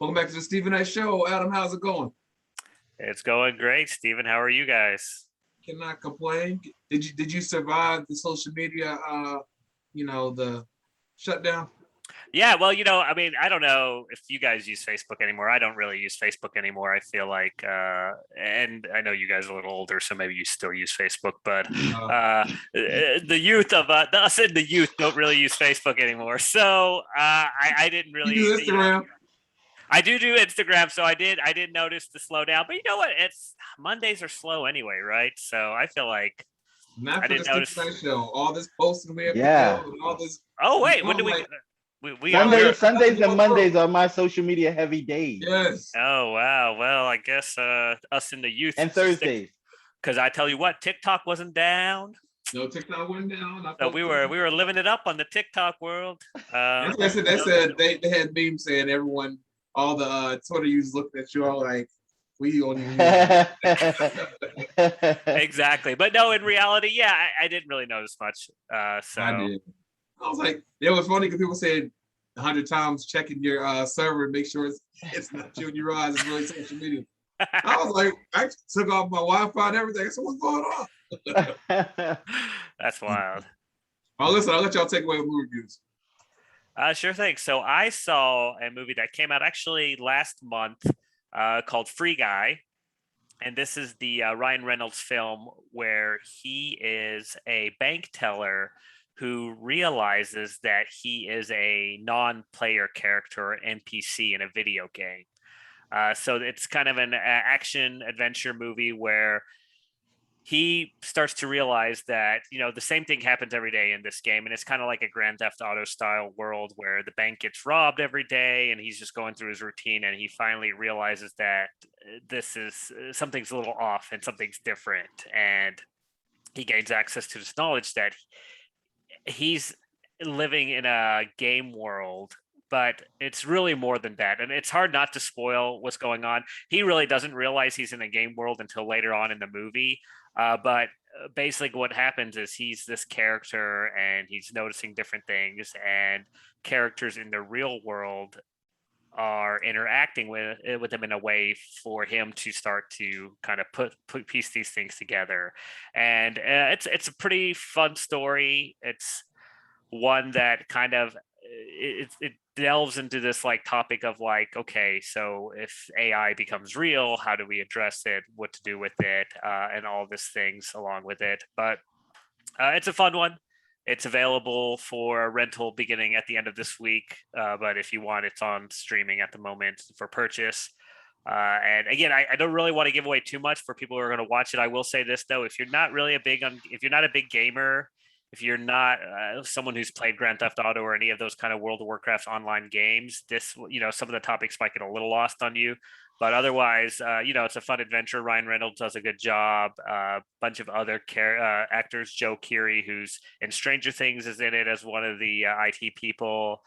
Welcome back to the Stephen A. Show. Adam, how's it going? It's going great, Stephen. How are you guys? Cannot complain. Did you survive the social media the shutdown? Yeah, well, I mean, I don't know if you guys use Facebook anymore. I don't really use Facebook anymore. I feel like, and I know you guys are a little older, so maybe you still use Facebook, but Uh, the youth of us and the youth don't really use Facebook anymore. So I didn't you really, do Instagram. I do Instagram, so I did notice the slowdown. But you know what? It's Mondays are slow anyway, right? So I feel like Not I for the didn't Stephen notice. A. Show. All this posting we have to do Yeah. and all this. Oh wait, when I'm do we? like, We are I we are. got nothing Sundays and going on. Mondays are my social media heavy days. Yes. Oh wow. Well, I guess us in the youth And Thursdays. because I tell you what, TikTok wasn't down, No, TikTok went down. I so posted. we were living it up on the TikTok world. That's what I said. They said they had memes saying everyone, all the Twitter users looked at you all like, we don't even Exactly, but no, in reality, yeah, I didn't really notice much. So I did. I was like, it was funny because people said 100 times checking your server and make sure it's not you and your eyes. It's really social media. I was like, I took off my Wi-Fi and everything. I said, what's going on? that's wild. Oh, listen, I'll let y'all take away with movie reviews. Sure thing. So I saw a movie that came out actually last month called Free Guy. And this is the Ryan Reynolds film where he is a bank teller who realizes that he is a non-player character or NPC in a video game. So it's kind of an action adventure movie where he starts to realize that the same thing happens every day in this game, and it's kind of like a Grand Theft Auto style world where the bank gets robbed every day, and he's just going through his routine, and he finally realizes that this is something's a little off and something's different, and he gains access to this knowledge that he's living in a game world, but it's really more than that. And it's hard not to spoil what's going on. He really doesn't realize he's in a game world until later on in the movie. But basically, what happens is he's this character and he's noticing different things, and characters in the real world are interacting with him in a way for him to start to kind of put piece these things together. And it's a pretty fun story. It's one that kind of it delves into this like topic of like, okay, so if AI becomes real, how do we address it, what to do with it, and all these things along with it. But it's a fun one. It's available for rental beginning at the end of this week, but if you want, it's on streaming at the moment for purchase. And again, I don't really want to give away too much for people who are going to watch it. I will say this though: if you're not a big gamer, if you're not someone who's played Grand Theft Auto or any of those kind of World of Warcraft online games, this, some of the topics might get a little lost on you. But otherwise, it's a fun adventure. Ryan Reynolds does a good job. A bunch of other actors. Joe Keery, who's in Stranger Things, is in it as one of the IT people.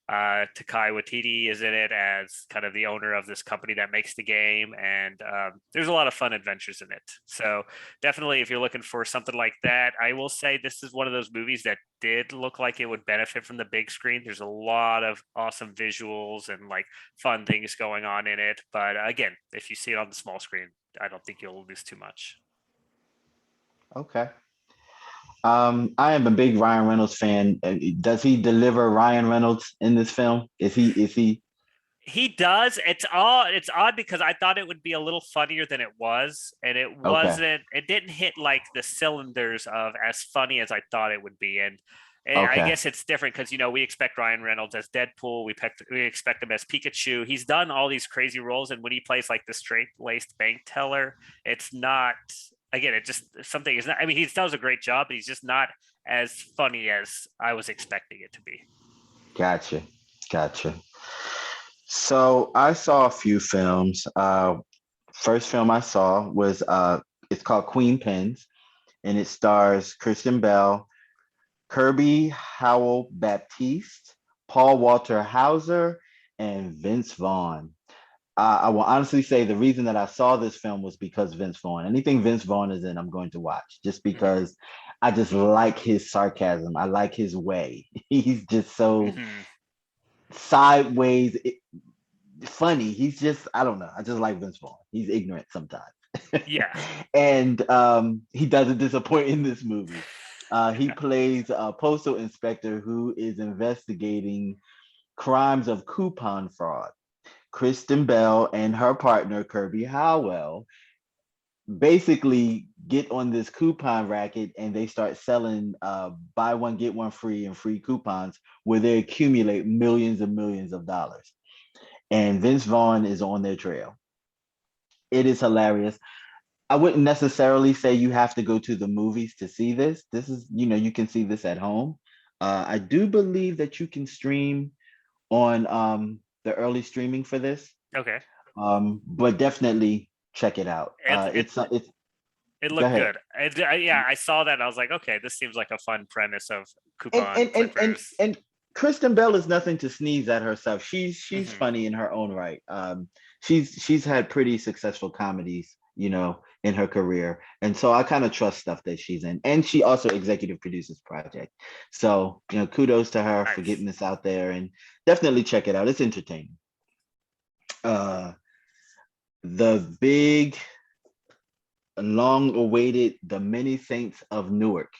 Takai Waititi is in it as kind of the owner of this company that makes the game, and there's a lot of fun adventures in it. So definitely, if you're looking for something like that, I will say this is one of those movies that did look like it would benefit from the big screen. There's a lot of awesome visuals and like fun things going on in it. But again, if you see it on the small screen, I don't think you'll lose too much. Okay. I am a big Ryan Reynolds fan. Does he deliver Ryan Reynolds in this film? Is he? He does. It's odd because I thought it would be a little funnier than it was, and it Okay. wasn't. It didn't hit like the cylinders of as funny as I thought it would be. And I Okay. guess it's different because we expect Ryan Reynolds as Deadpool, we expect him as Pikachu. He's done all these crazy roles, and when he plays like the straight-laced bank teller, it's not. Again, it just something is not. I mean, he does a great job, but he's just not as funny as I was expecting it to be. Gotcha. So I saw a few films. First film I saw was it's called Queen Pins, and it stars Kristen Bell, Kirby Howell Baptiste, Paul Walter Hauser, and Vince Vaughn. I will honestly say the reason that I saw this film was because Vince Vaughn. Anything Vince Vaughn is in, I'm going to watch just because I just like his sarcasm. I like his way. He's just so sideways. funny. He's just, I don't know. I just like Vince Vaughn. He's ignorant sometimes. Yeah. And he doesn't disappoint in this movie. He plays a postal inspector who is investigating crimes of coupon fraud. Kristen Bell and her partner, Kirby Howell, basically get on this coupon racket and they start selling buy one, get one free and free coupons where they accumulate millions and millions of dollars. And Vince Vaughn is on their trail. It is hilarious. I wouldn't necessarily say you have to go to the movies to see this. This is, you can see this at home. I do believe that you can stream on the early streaming for this. Okay. But definitely check it out. It's It go looked ahead. good. Yeah, I saw that. And I was like, okay, this seems like a fun premise of And coupon and and and, clippers. and Kristen Bell is nothing to sneeze at herself. She's Mhm. funny in her own right. She's had pretty successful comedies, in her career, and so I kind of trust stuff that she's in. And she also executive produces project, so kudos to her for Nice. getting this out there. And definitely check it out. It's entertaining. Uh, the big, long-awaited, The Many Saints of Newark.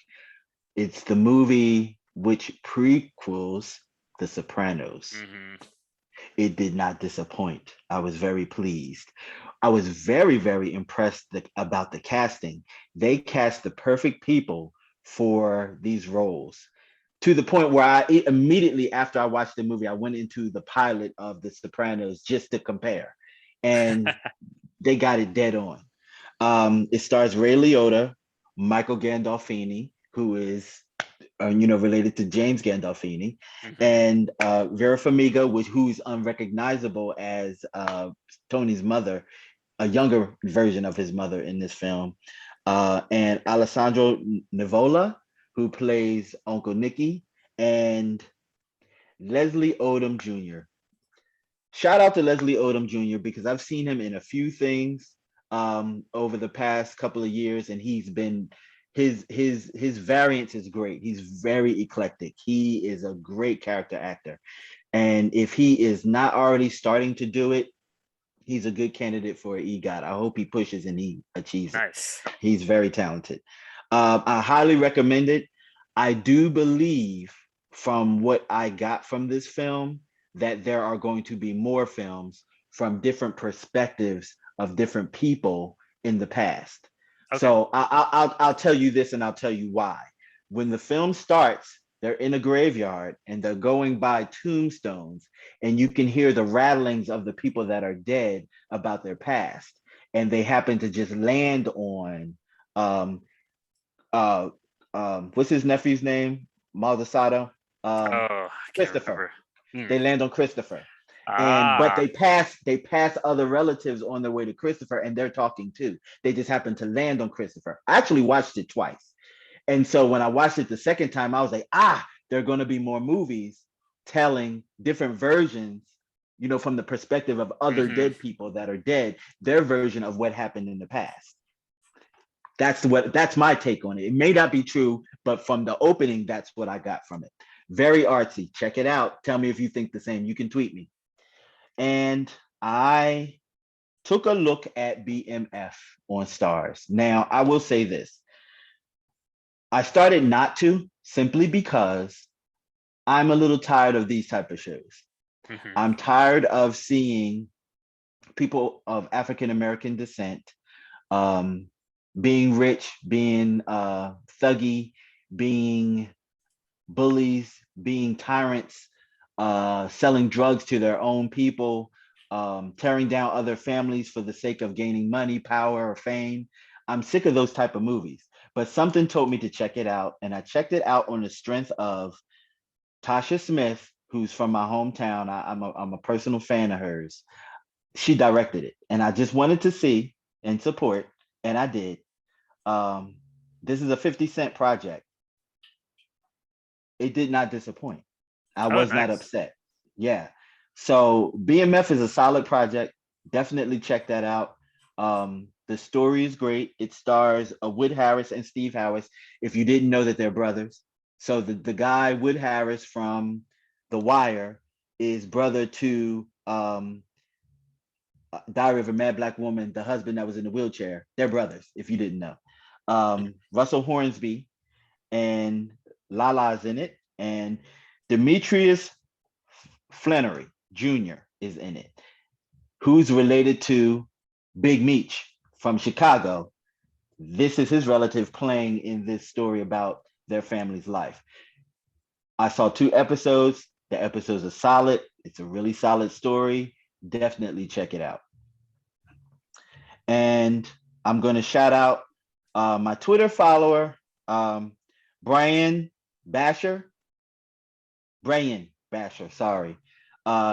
It's the movie which prequels The Sopranos. Hmm. It did not disappoint. I was very pleased. I was very, very impressed about the casting. They cast the perfect people for these roles, to the point where immediately after I watched the movie, I went into the pilot of The Sopranos just to compare. And they got it dead on. It stars Ray Liotta, Michael Gandolfini, who is related to James Gandolfini, and Vera Farmiga, who's unrecognizable as Tony's mother, a younger version of his mother in this film, and Alessandro Nivola, who plays Uncle Nicky, and Leslie Odom Jr. Shout out to Leslie Odom Jr. because I've seen him in a few things over the past couple of years, and he's been his variance is great. He's very eclectic. He is a great character actor, and if he is not already starting to do it, he's a good candidate for an EGOT. I hope he pushes and he achieves it. Nice. He's very talented. I highly recommend it. I do believe from what I got from this film that there are going to be more films from different perspectives of different people in the past. Okay. So I'll tell you this and I'll tell you why. When the film starts, they're in a graveyard and they're going by tombstones, and you can hear the rattlings of the people that are dead about their past. And they happen to just land on um uh what's his nephew's name? Maldonado. I can't Christopher. remember. They land on Christopher. But Ah, they pass other relatives on their way to Christopher, and they're talking too. They just happen to land on Christopher. I actually watched it twice. And so when I watched it the second time, I was like, there are going to be more movies telling different versions, from the perspective of other dead people that are dead, their version of what happened in the past. That's my take on it. It may not be true, but from the opening, that's what I got from it. Very artsy. Check it out. Tell me if you think the same. You can tweet me. And I took a look at BMF on Stars. Now, I will say this. I started not to, simply because I'm a little tired of these type of shows. I'm tired of seeing people of African American descent being rich, being thuggy, being bullies, being tyrants, selling drugs to their own people, tearing down other families for the sake of gaining money, power, or fame. I'm sick of those type of movies. But something told me to check it out, and I checked it out on the strength of Tasha Smith, who's from my hometown. I'm a personal fan of hers. She directed it, and I just wanted to see and support, and I did. This is a 50 Cent project. It did not disappoint. I was not nice. upset. Yeah. So BMF is a solid project. Definitely check that out. The story is great. It stars Wood Harris and Steve Harris, if you didn't know that they're brothers. So the guy, Wood Harris from The Wire, is brother to Diary of a Mad Black Woman, the husband that was in the wheelchair. They're brothers, if you didn't know. Russell Hornsby and Lala's in it, and Demetrius Flannery Jr. is in it, who's related to Big Meech from Chicago. This is his relative playing in this story about their family's life. I saw 2 episodes. The episodes are solid. It's a really solid story. Definitely check it out. And I'm going to shout out my Twitter follower, Brian Basher, sorry.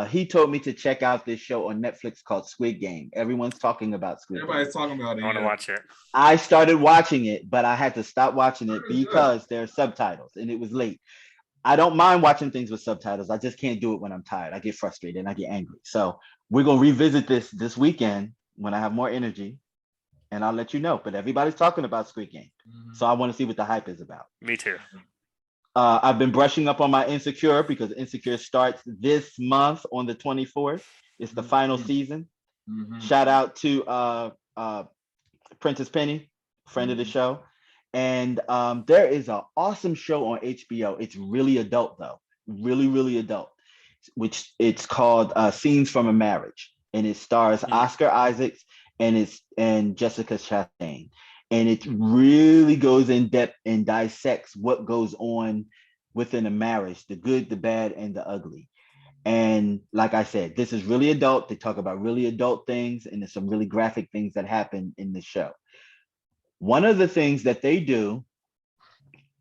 He told me to check out this show on Netflix called Squid Game. Everyone's talking about Squid Game. Everybody's talking about it. I want to watch it. I started watching it, but I had to stop watching it because there are subtitles and it was late. I don't mind watching things with subtitles. I just can't do it when I'm tired. I get frustrated and I get angry. So we're going to revisit this weekend when I have more energy, and I'll let you know. But everybody's talking about Squid Game. So I want to see what the hype is about. Me too. I've been brushing up on my Insecure because Insecure starts this month on the 24th. It's the final season. Shout out to Princess Penny, friend of the show. And there is an awesome show on HBO. It's really adult though, really, really adult, which it's called Scenes from a Marriage. And it stars Oscar Isaacs and Jessica Chastain. And it really goes in depth and dissects what goes on within a marriage, the good, the bad, and the ugly. And like I said, this is really adult. They talk about really adult things, and there's some really graphic things that happen in the show. One of the things that they do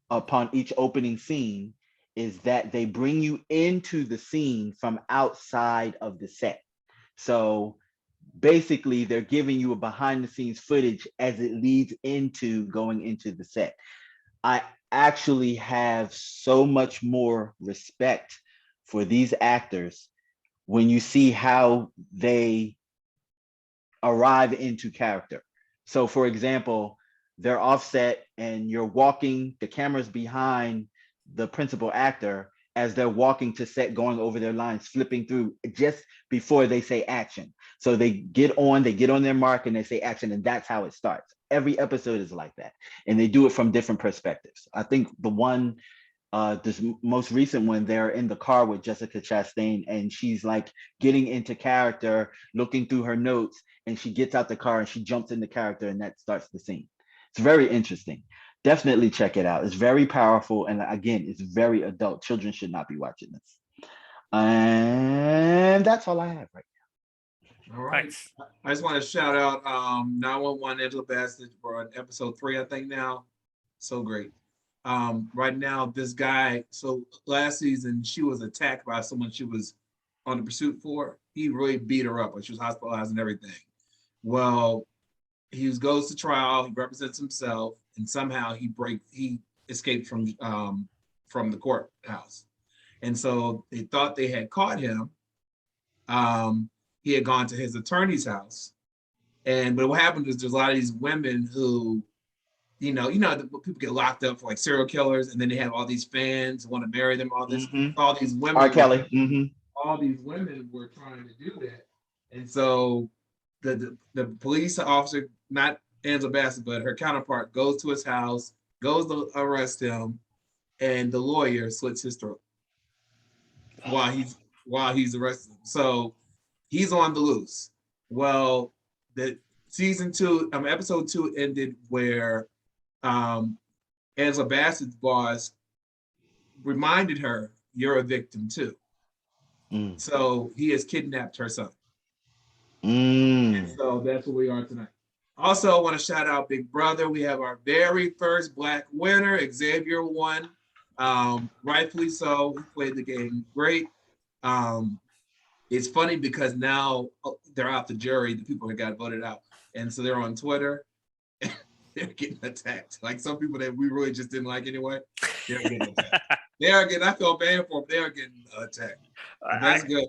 upon each opening scene is that they bring you into the scene from outside of the set. So basically, they're giving you a behind the scenes footage as it leads into going into the set. I actually have so much more respect for these actors when you see how they arrive into character. So for example, they're offset and you're walking, the camera's behind the principal actor as they're walking to set, going over their lines, flipping through just before they say action. So they get on their mark and they say action, and that's how it starts. Every episode is like that. And they do it from different perspectives. I think the one, this most recent one, they're in the car with Jessica Chastain and she's like getting into character, looking through her notes, and she gets out the car and she jumps into character, and that starts the scene. It's very interesting. Definitely check it out. It's very powerful. And again, it's very adult. Children should not be watching this. And that's all I have right now. All right. Thanks. I just want to shout out 911 Angela Bassett for on episode 3, I think now. So great. Right now, this guy, so last season, she was attacked by someone she was on the pursuit for. He really beat her up, and she was hospitalized and everything. Well, he goes to trial, he represents himself, and somehow he escaped from the courthouse. And so they thought they had caught him. He had gone to his attorney's house. But what happened is there's a lot of these women who, people get locked up for like serial killers, and then they have all these fans who want to marry them, all this, all these women. R. Kelly. All these women were trying to do that. And so the police officer, not Angela Bassett, but her counterpart, goes to his house, goes to arrest him, and the lawyer slits his throat while he's arrested. So he's on the loose. Well, the episode 2 ended where Angela Bassett's boss reminded her, "You're a victim too." So he has kidnapped her son. And so that's where we are tonight. Also, I want to shout out Big Brother. We have our very first Black winner. Xavier won. Rightfully so. He played the game great. It's funny because now they're out the jury, the people that got voted out. And so they're on Twitter. They're getting attacked. Like some people that we really just didn't like anyway, they're getting attacked. I feel bad for them. They are getting attacked. That's good.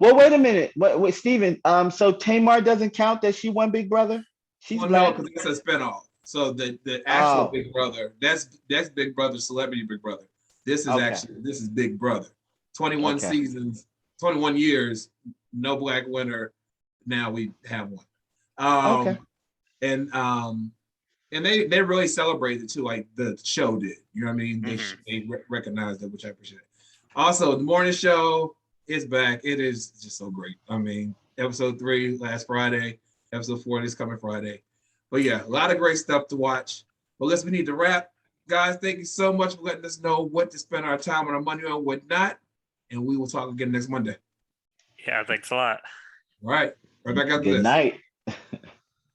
Well, wait a minute. Wait, Steven. So Tamar doesn't count that she won Big Brother? She's no, because it's a spinoff. So the actual Big Brother, that's Big Brother, Celebrity Big Brother. This is Big Brother. 21 seasons, 21 years, no Black winner. now we have one. Okay. And they really celebrated it too, like the show did. You know what I mean? They recognized it, which I appreciate. Also, the morning show is back. It is just so great. I mean, episode 3 last Friday, episode 4 this coming Friday. But yeah, a lot of great stuff to watch. But listen, we need to wrap. Guys, thank you so much for letting us know what to spend our time and our money on, what not. And we will talk again next Monday. Yeah, thanks a lot. All right. Right back after Good this. night.